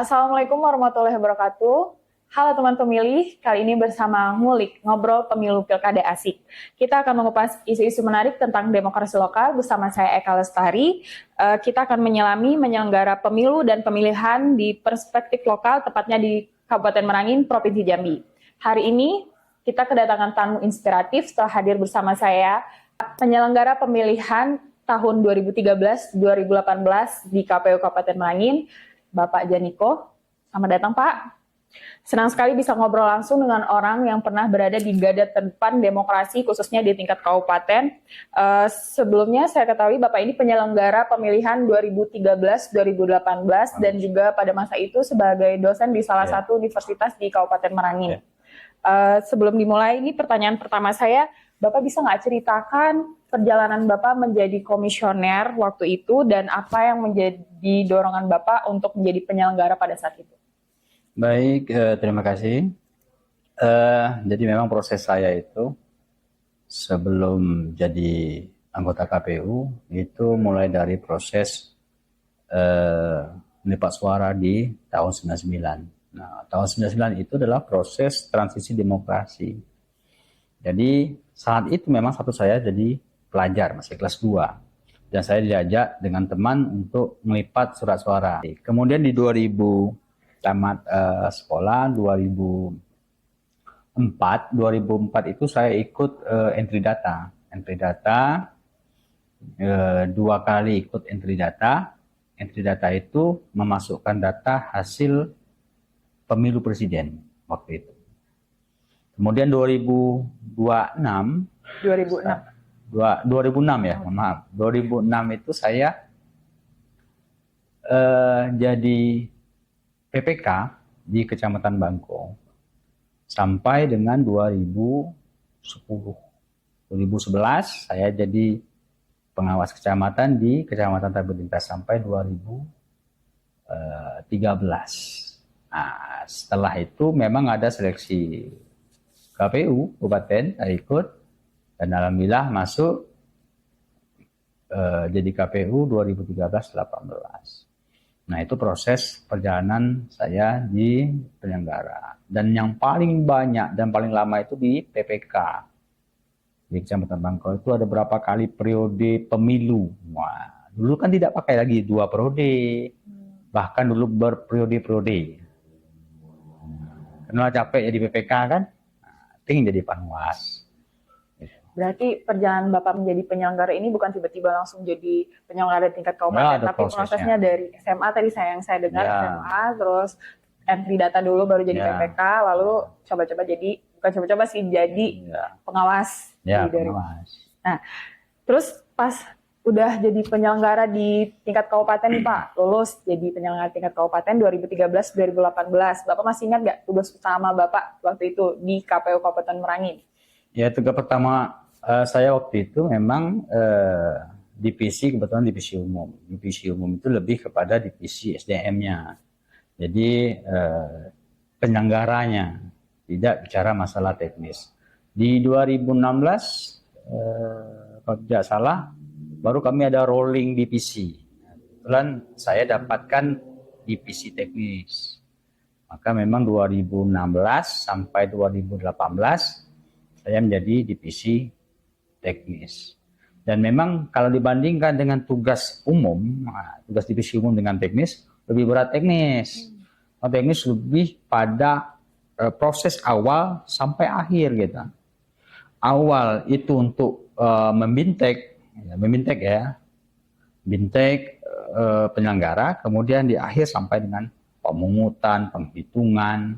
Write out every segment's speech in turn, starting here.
Assalamualaikum warahmatullahi wabarakatuh. Halo teman pemilih, kali ini bersama Ngulik, Ngobrol Pemilu Pilkada Asik. Kita akan mengupas isu-isu menarik tentang demokrasi lokal bersama saya Eka Lestari. Kita akan menyelami menyelenggara pemilu dan pemilihan di perspektif lokal, tepatnya di Kabupaten Merangin, Provinsi Jambi. Hari ini kita kedatangan tamu inspiratif setelah hadir bersama saya, penyelenggara pemilihan tahun 2013-2018 di KPU Kabupaten Merangin, Bapak Janiko. Selamat datang, Pak. Senang sekali bisa ngobrol langsung dengan orang yang pernah berada di garda terdepan demokrasi, khususnya di tingkat kabupaten. Sebelumnya saya ketahui Bapak ini penyelenggara pemilihan 2013-2018 dan juga pada masa itu sebagai dosen di salah satu universitas di Kabupaten Merangin. Sebelum dimulai, ini pertanyaan pertama saya, Bapak bisa nggak ceritakan perjalanan Bapak menjadi komisioner waktu itu dan apa yang menjadi dorongan Bapak untuk menjadi penyelenggara pada saat itu? Baik, terima kasih. Jadi memang proses saya itu sebelum jadi anggota KPU itu mulai dari proses melipat suara di tahun 99. Nah, tahun 99 itu adalah proses transisi demokrasi. Jadi saat itu memang status saya jadi pelajar, masih kelas 2. Dan saya diajak dengan teman untuk melipat surat suara. Kemudian di 2000 tamat sekolah, 2004 itu saya ikut entry data. Entry data, 2 kali ikut entry data. Entry data itu memasukkan data hasil pemilu presiden waktu itu. Kemudian 2006 ya, maaf. 2006 itu saya jadi PPK di Kecamatan Bangko sampai dengan 2011 saya jadi pengawas kecamatan di Kecamatan Tabelintas sampai 2013. Nah, setelah itu memang ada seleksi KPU Kabupaten, saya ikut dan alhamdulillah masuk jadi KPU 2013-18. Nah, itu proses perjalanan saya di penyelenggara. Dan yang paling banyak dan paling lama itu di PPK. Di Kecamatan Bangko itu ada berapa kali periode pemilu. Wah, dulu kan tidak pakai lagi 2 periode. Bahkan dulu berperiode-periode. Karena capek jadi PPK kan, ingin jadi panwas. Berarti perjalanan Bapak menjadi penyelenggara ini bukan tiba-tiba langsung jadi penyelenggara tingkat kabupaten, tapi prosesnya dari SMA tadi yang saya dengar, SMA, terus entry data dulu baru jadi PPK, lalu coba-coba jadi, bukan coba-coba sih, jadi pengawas. Pengawas. Nah, terus pas udah jadi penyelenggara di tingkat kabupaten nih Pak, lulus jadi penyelenggara tingkat kabupaten 2013-2018. Bapak masih ingat nggak tugas utama Bapak waktu itu di KPU Kabupaten Merangin? Ya, tugas pertama saya waktu itu memang divisi, kebetulan divisi umum. Divisi umum itu lebih kepada divisi SDM-nya. Jadi penyelenggaranya, tidak bicara masalah teknis. Di 2016, kalau tidak salah, baru kami ada rolling divisi. Kebetulan saya dapatkan divisi teknis. Maka memang 2016 sampai 2018 saya menjadi divisi teknis. Dan memang kalau dibandingkan dengan tugas umum, tugas divisi umum dengan teknis, lebih berat teknis. Teknis lebih pada proses awal sampai akhir gitu. Awal itu untuk membintek penyelenggara, kemudian di akhir sampai dengan pemungutan, penghitungan.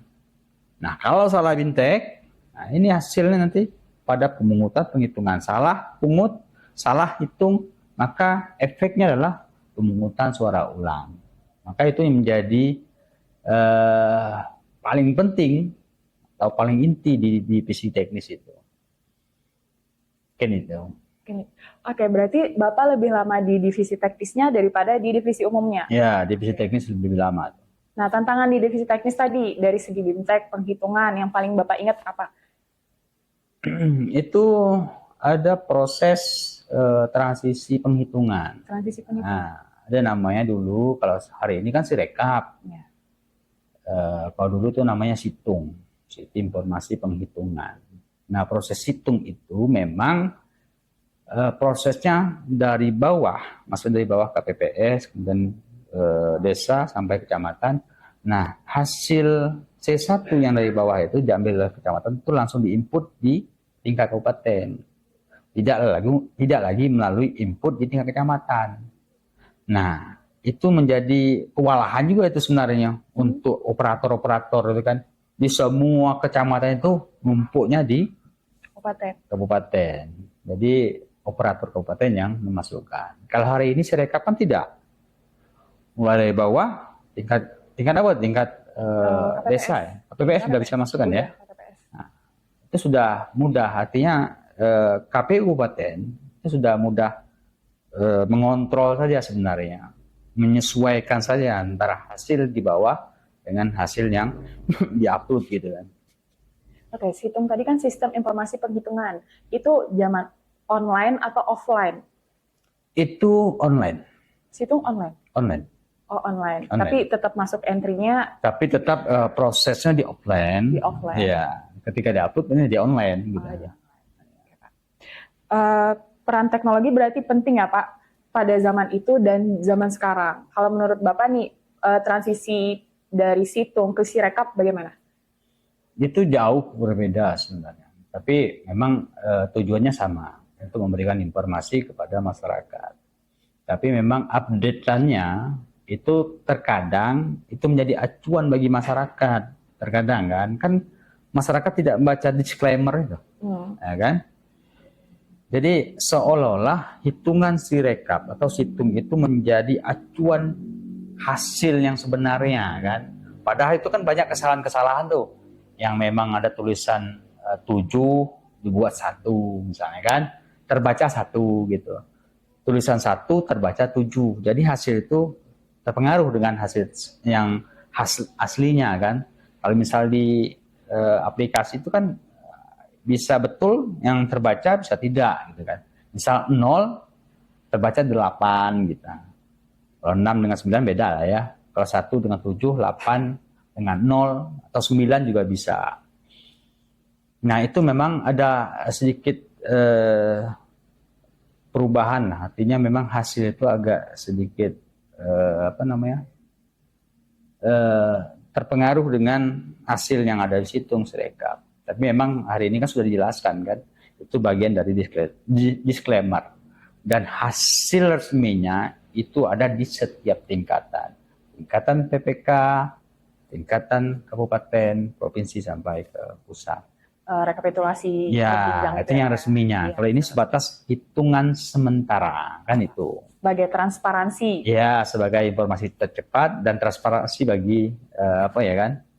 Nah, kalau salah bintek, nah ini hasilnya nanti pada pemungutan, penghitungan. Salah pungut, salah hitung, maka efeknya adalah pemungutan suara ulang. Maka itu yang menjadi paling penting atau paling inti di divisi teknis itu. Oke, berarti Bapak lebih lama di divisi teknisnya daripada di divisi umumnya? Ya, divisi teknis lebih lama. Nah, tantangan di divisi teknis tadi, dari segi bintek, penghitungan, yang paling Bapak ingat apa? Itu ada proses transisi penghitungan. Transisi penghitungan. Nah, ada namanya dulu, kalau hari ini kan Sirekap. Ya. kalau dulu itu namanya situng, sistem informasi penghitungan. Nah, proses situng itu memang prosesnya dari bawah, maksudnya dari bawah KPPS, kemudian desa sampai kecamatan. Nah, hasil C1 yang dari bawah itu diambil dari kecamatan itu langsung diinput di tingkat kabupaten. Tidak lagi melalui input di tingkat kecamatan. Nah, itu menjadi kewalahan juga itu sebenarnya untuk operator-operator itu kan. Di semua kecamatan itu numpuknya di kabupaten. Jadi operator kabupaten yang memasukkan. Kalau hari ini Sirekap kan tidak. Mulai dari bawah tingkat apa? Tingkat desa ya. KPPS sudah bisa masukkan ya. Nah, itu sudah mudah, artinya KPU kabupaten itu sudah mudah mengontrol saja sebenarnya, menyesuaikan saja antara hasil di bawah dengan hasil yang diupload gitu kan. Oke, situng tadi kan sistem informasi penghitungan. Itu zaman online atau offline? Itu online. Situng online? Online. Oh, online. Tapi tetap masuk entry-nya? Tapi tetap prosesnya di offline. Di offline. Ya, ketika diupload ini di online gitu. Peran teknologi berarti penting ya Pak pada zaman itu dan zaman sekarang. Kalau menurut Bapak nih, transisi dari situng ke Sirekap bagaimana? Itu jauh berbeda sebenarnya. Tapi memang tujuannya sama, untuk memberikan informasi kepada masyarakat. Tapi memang update-annya itu terkadang itu menjadi acuan bagi masyarakat. Terkadang kan masyarakat tidak membaca disclaimer itu, ya kan? Jadi seolah-olah hitungan Sirekap atau situng itu menjadi acuan hasil yang sebenarnya kan. Padahal itu kan banyak kesalahan-kesalahan tuh. Yang memang ada tulisan 7 dibuat 1 misalnya kan. Terbaca 1 gitu. Tulisan 1 terbaca 7. Jadi hasil itu terpengaruh dengan hasil yang aslinya kan. Kalau misal di aplikasi itu kan bisa betul yang terbaca, bisa tidak gitu kan. Misal 0 terbaca 8 gitu. Kalau 6 dengan 9 beda lah ya. Kalau 1 dengan 7, 8 dengan 0 atau 9 juga bisa. Nah, itu memang ada sedikit perubahan. Artinya memang hasil itu agak sedikit terpengaruh dengan hasil yang ada di situng Sirekap. Tapi memang hari ini kan sudah dijelaskan kan, itu bagian dari disclaimer. Dan hasil resminya itu ada di setiap tingkatan. Tingkatan PPK, tingkatan kabupaten, provinsi sampai ke pusat. Rekapitulasi. Ya, itu yang resminya. Kalau ini sebatas hitungan sementara, kan itu. Sebagai transparansi. Ya, sebagai informasi tercepat dan transparansi bagi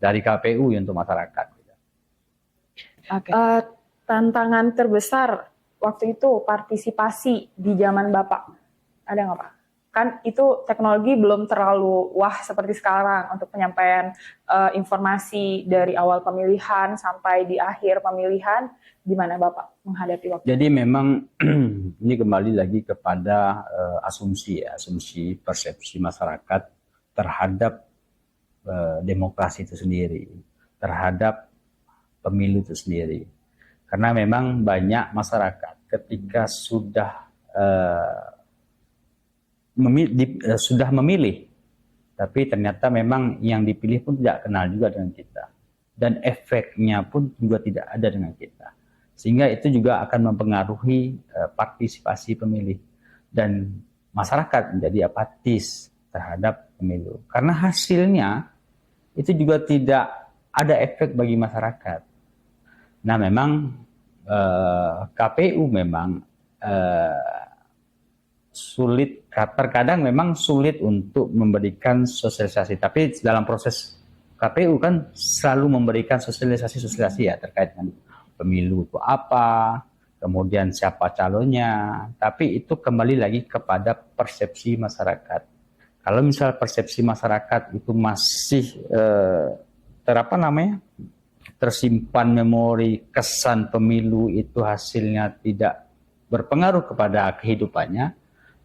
dari KPU untuk masyarakat. Tantangan terbesar waktu itu partisipasi di zaman Bapak, ada nggak Pak? Kan itu teknologi belum terlalu wah seperti sekarang untuk penyampaian informasi dari awal pemilihan sampai di akhir pemilihan. Gimana Bapak menghadapi waktu itu? Jadi memang ini kembali lagi kepada asumsi persepsi masyarakat terhadap demokrasi itu sendiri, terhadap pemilu itu sendiri. Karena memang banyak masyarakat ketika sudah memilih, tapi ternyata memang yang dipilih pun tidak kenal juga dengan kita. Dan efeknya pun juga tidak ada dengan kita. Sehingga itu juga akan mempengaruhi partisipasi pemilih. Dan masyarakat menjadi apatis terhadap pemilu. Karena hasilnya itu juga tidak ada efek bagi masyarakat. Nah memang KPU memang sulit, terkadang memang sulit untuk memberikan sosialisasi. Tapi dalam proses KPU kan selalu memberikan sosialisasi ya terkait dengan pemilu itu apa, kemudian siapa calonnya. Tapi itu kembali lagi kepada persepsi masyarakat. Kalau misal persepsi masyarakat itu masih tersimpan memori kesan pemilu itu hasilnya tidak berpengaruh kepada kehidupannya,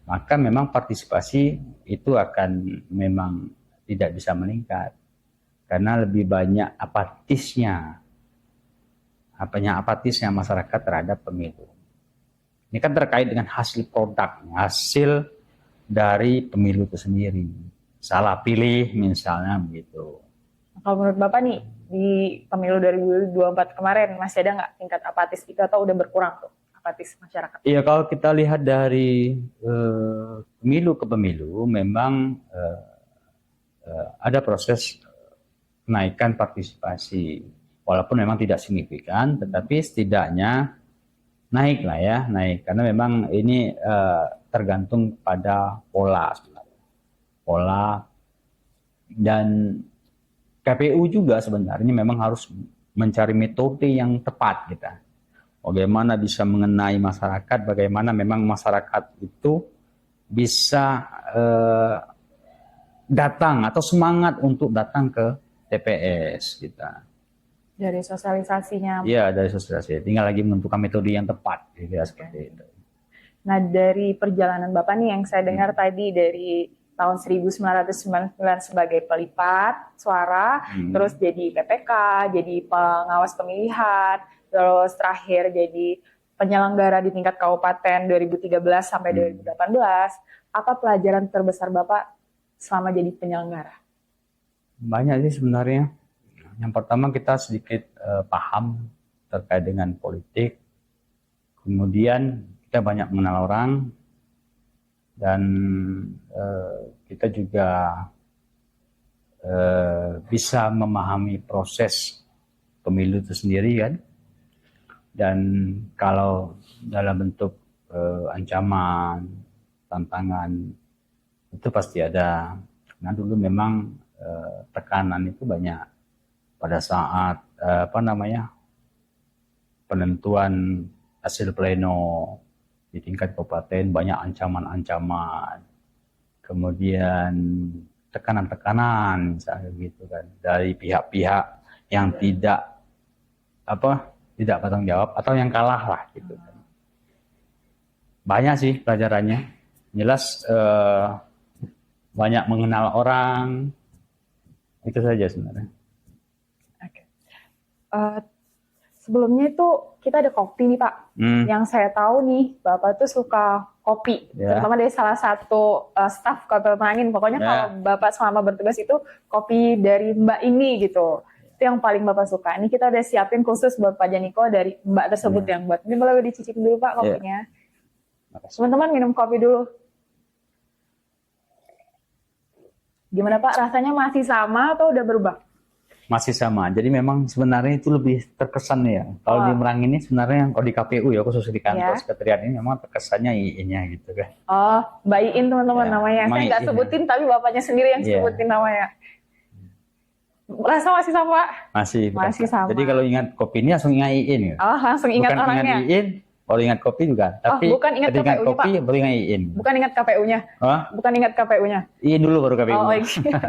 maka memang partisipasi itu akan memang tidak bisa meningkat. karena lebih banyak apatisnya masyarakat terhadap pemilu. Ini kan terkait dengan hasil produk, hasil dari pemilu itu sendiri. Salah pilih misalnya begitu. Kalau menurut Bapak nih, di pemilu 2024 kemarin masih ada nggak tingkat apatis itu atau udah berkurang tuh apatis masyarakat? Iya, kalau kita lihat dari pemilu ke pemilu, memang ada proses kenaikan partisipasi. Walaupun memang tidak signifikan, tetapi setidaknya naik lah ya, naik. Karena memang ini tergantung pada pola sebenarnya. Pola, dan KPU juga sebenarnya memang harus mencari metode yang tepat kita. Bagaimana bisa mengenai masyarakat, bagaimana memang masyarakat itu bisa datang atau semangat untuk datang ke TPS kita. Dari sosialisasinya. Iya, dari sosialisasi. Tinggal lagi menentukan metode yang tepat, gitu ya, seperti itu. Nah, dari perjalanan Bapak nih yang saya dengar tadi dari tahun 1999 sebagai pelipat suara, terus jadi PPK, jadi pengawas pemilihan, terus terakhir jadi penyelenggara di tingkat kabupaten 2013 sampai 2018. Apa pelajaran terbesar Bapak selama jadi penyelenggara? Banyak sih sebenarnya. Yang pertama, kita sedikit paham terkait dengan politik. Kemudian kita banyak mengenal orang, dan kita juga bisa memahami proses pemilu itu sendiri kan. Dan kalau dalam bentuk ancaman, tantangan, itu pasti ada. Nah, dulu memang tekanan itu banyak pada saat penentuan hasil pleno di tingkat kabupaten, banyak ancaman-ancaman, kemudian tekanan-tekanan misalnya gitu kan, dari pihak-pihak yang tidak bertanggung jawab atau yang kalah lah gitu kan. Banyak sih pelajarannya, jelas banyak mengenal orang, itu saja sebenarnya. Oke. Sebelumnya itu kita ada kopi nih Pak. Yang saya tahu nih, Bapak tuh suka kopi. Terutama dari salah satu staf Kota Merangin. Pokoknya kalau Bapak selama bertugas itu kopi dari Mbak ini gitu. Itu yang paling Bapak suka. Ini kita udah siapin khusus buat Pak Janiko dari Mbak tersebut yang buat. Ini boleh dicicipin dulu Pak kopinya. Teman-teman minum kopi dulu. Gimana Pak? Rasanya masih sama atau udah berubah? Masih sama. Jadi memang sebenarnya itu lebih terkesan ya. Kalau di Merangin ini sebenarnya kalau di KPU ya, khusus di kantor sekretariat ini memang terkesannya IIN-nya gitu kan. Oh, Mbak Iin teman-teman namanya. Saya nggak sebutin tapi bapaknya sendiri yang sebutin namanya. Rasa masih sama Pak? Masih sama. Jadi kalau ingat kopi ini langsung ingat IIN ya. Oh, langsung ingat bukan orangnya. Ingat IIN, kalau ingat kopi juga. Tapi bukan ingat ingat KPU-nya, kopi Pak. baru ingat IIN. Bukan ingat KPU-nya. Bukan ingat KPU-nya. IIN dulu baru KPU. Oh, iya.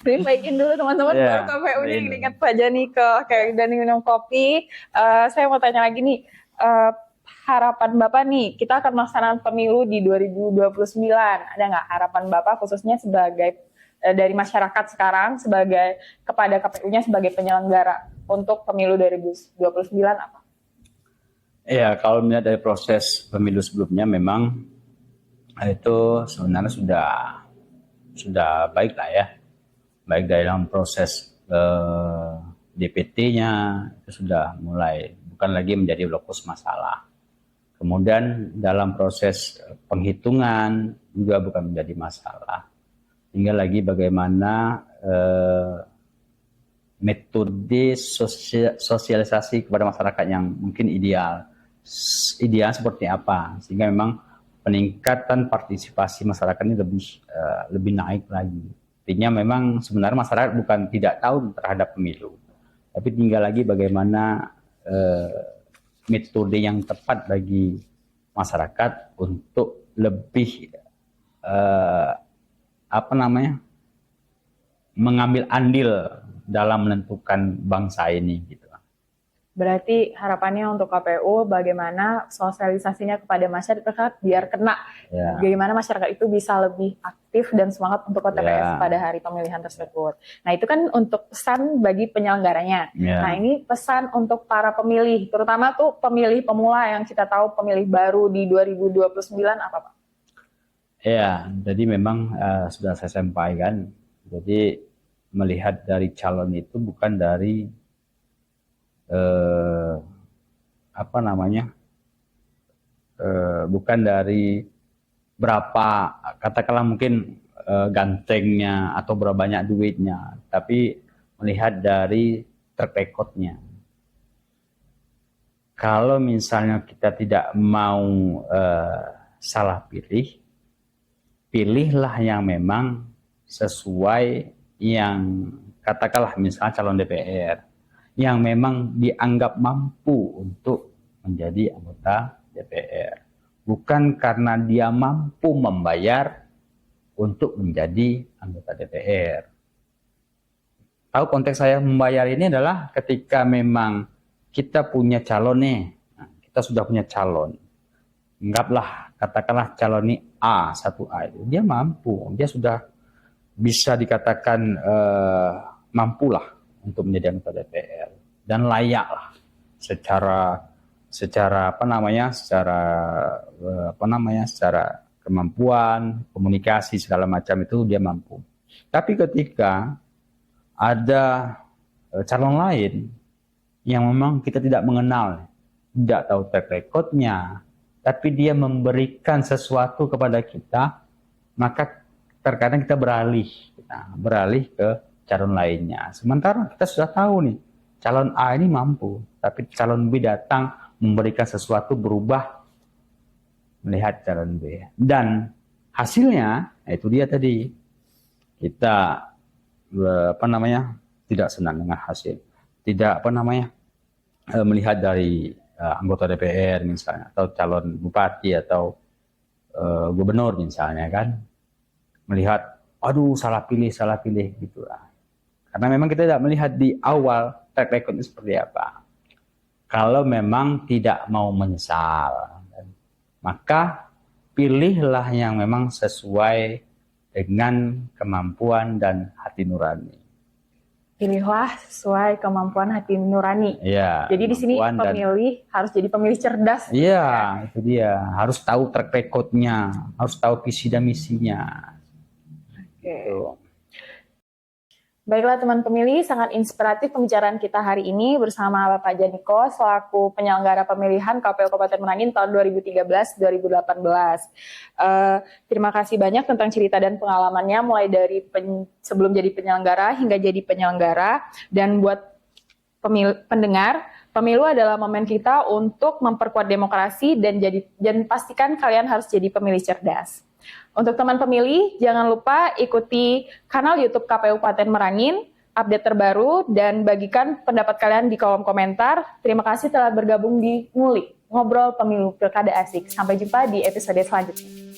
Jadi baikin dulu teman-teman baru KPU-nya yang ingat Pak Janiko. Kayak udah minum kopi. Saya mau tanya lagi nih. Harapan Bapak nih, kita akan melaksanakan pemilu di 2029. Ada nggak harapan Bapak khususnya sebagai dari masyarakat sekarang sebagai kepada KPU-nya sebagai penyelenggara untuk pemilu 2029 apa? Ya, kalau melihat dari proses pemilu sebelumnya memang itu sebenarnya sudah baik lah ya. Baik dalam proses DPT-nya itu sudah mulai bukan lagi menjadi lokus masalah. Kemudian dalam proses penghitungan juga bukan menjadi masalah. Tinggal lagi bagaimana metode sosialisasi kepada masyarakat yang mungkin ideal seperti apa, sehingga memang peningkatan partisipasi masyarakat ini lebih naik lagi. Artinya memang sebenarnya masyarakat bukan tidak tahu terhadap pemilu, tapi tinggal lagi bagaimana metode yang tepat bagi masyarakat untuk lebih mengambil andil dalam menentukan bangsa ini gitu. Berarti harapannya untuk KPU bagaimana sosialisasinya kepada masyarakat biar kena, Ya, bagaimana masyarakat itu bisa lebih aktif dan semangat untuk ke TPS Ya. pada hari pemilihan tersebut. Nah itu kan untuk pesan bagi penyelenggaranya. Ya. Nah ini pesan untuk para pemilih, terutama tuh pemilih pemula yang kita tahu pemilih baru di 2029 apa Pak? Ya, jadi memang sudah saya sampaikan. Jadi melihat dari calon itu bukan dari apa namanya, bukan dari berapa, katakanlah mungkin gantengnya atau berapa banyak duitnya, tapi melihat dari track recordnya. Kalau misalnya kita tidak mau salah pilih, pilihlah yang memang sesuai, yang katakanlah misalnya calon DPR yang memang dianggap mampu untuk menjadi anggota DPR, bukan karena dia mampu membayar untuk menjadi anggota DPR. Tahu konteks saya membayar ini adalah ketika memang kita punya calon nih, kita sudah punya calon, anggaplah katakanlah calon ini A, 1A itu, dia mampu, dia sudah bisa dikatakan mampulah untuk menjadi anggota DPR dan layaklah secara kemampuan komunikasi segala macam itu dia mampu. Tapi ketika ada calon lain yang memang kita tidak mengenal, tidak tahu track recordnya, tapi dia memberikan sesuatu kepada kita, maka terkadang kita beralih ke calon lainnya. Sementara kita sudah tahu nih, calon A ini mampu, tapi calon B datang memberikan sesuatu berubah melihat calon B. Dan hasilnya, itu dia tadi, kita tidak senang dengan hasil, tidak melihat dari anggota DPR misalnya, atau calon bupati atau gubernur misalnya kan, melihat aduh salah pilih gitu lah. Karena memang kita tidak melihat di awal track recordnya seperti apa. Kalau memang tidak mau menyesal, maka pilihlah yang memang sesuai dengan kemampuan dan hati nurani. Pilihlah sesuai kemampuan hati nurani. Ya, jadi di sini pemilih harus jadi pemilih cerdas. Iya, itu dia. Harus tahu track recordnya, harus tahu visi dan misinya. Gitu. Baiklah teman pemilih, sangat inspiratif pembicaraan kita hari ini bersama Bapak Janiko selaku penyelenggara pemilihan KPU Kabupaten Merangin tahun 2013-2018. Terima kasih banyak tentang cerita dan pengalamannya mulai dari sebelum jadi penyelenggara hingga jadi penyelenggara. Dan buat pendengar, pemilu adalah momen kita untuk memperkuat demokrasi dan pastikan kalian harus jadi pemilih cerdas. Untuk teman pemilih, jangan lupa ikuti kanal YouTube KPU Kabupaten Merangin, update terbaru, dan bagikan pendapat kalian di kolom komentar. Terima kasih telah bergabung di Ngulik, Ngobrol Pemilu Pilkada Asik. Sampai jumpa di episode selanjutnya.